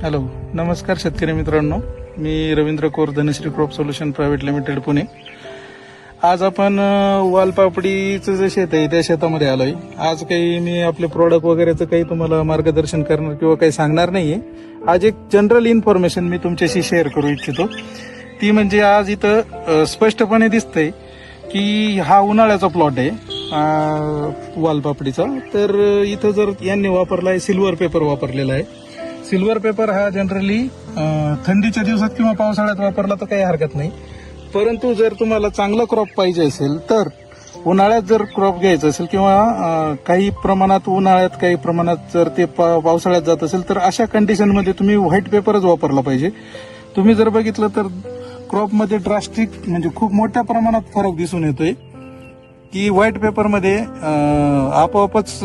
Hello, नमस्कार शेतकरी मित्रांनो. मी Ravindra Kor, Dhanashree crop solution private limited, Pune. आज आपण वालपापडीचं जे शेत आहे त्या शेतामध्ये आलोय. आज काही मी आपले प्रोडक्ट वगैरेचं काही तुम्हाला मार्गदर्शन करणार किंवा काही सांगणार नाहीये. आज एक जनरल इन्फॉर्मेशन मी तुमच्याशी शेअर करू इच्छितो. ती म्हणजे आज इथं स्पष्टपणे दिसतंय की हा उन्हाळ्याचा प्लॉट आहे वालपापडीचा. तर इथं जर यांनी वापरला आहे सिल्वर पेपर वापरलेला आहे. सिल्वर पेपर हा जनरली थंडीच्या दिवसात किंवा पावसाळ्यात वापरला तर काही हरकत नाही. परंतु जर तुम्हाला चांगला क्रॉप पाहिजे असेल तर उन्हाळ्यात जर क्रॉप घ्यायचा असेल किंवा काही प्रमाणात उन्हाळ्यात काही प्रमाणात जर ते पावसाळ्यात जात असेल तर अशा कंडिशनमध्ये तुम्ही व्हाईट पेपरच वापरला पाहिजे. तुम्ही जर बघितलं तर क्रॉपमध्ये ड्रास्टिक म्हणजे खूप मोठ्या प्रमाणात फरक दिसून येतोय की व्हाईट पेपरमध्ये आपोआपच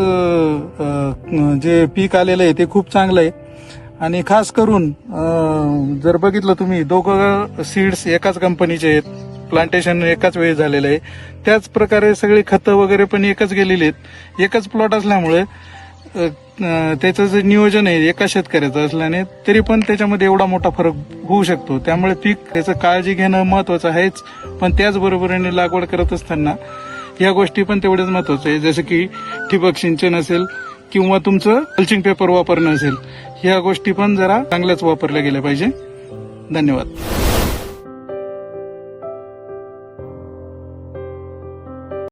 जे पीक आलेलं आहे ते खूप चांगलं आहे. आणि खास करून जर बघितलं तुम्ही, दोघं सीड्स एकाच कंपनीचे आहेत, प्लांटेशन एकाच वेळी झालेलं आहे, त्याच प्रकारे सगळी खतं वगैरे पण एकच गेलेली आहेत. एकच प्लॉट असल्यामुळे त्याचं जे नियोजन आहे एका शेतकऱ्याचं असल्याने तरी पण त्याच्यामध्ये एवढा मोठा फरक होऊ शकतो. त्यामुळे पीक त्याचं काळजी घेणं महत्वाचं आहेच, पण त्याचबरोबरीने लागवड करत असताना या गोष्टी पण तेवढ्याच महत्वाचं आहे. जसं की ठिबक सिंचन असेल किंवा तुमचं मल्चिंग पेपर वापरणं असेल, ह्या गोष्टी पण जरा चांगल्याच वापरल्या गेल्या पाहिजे. धन्यवाद.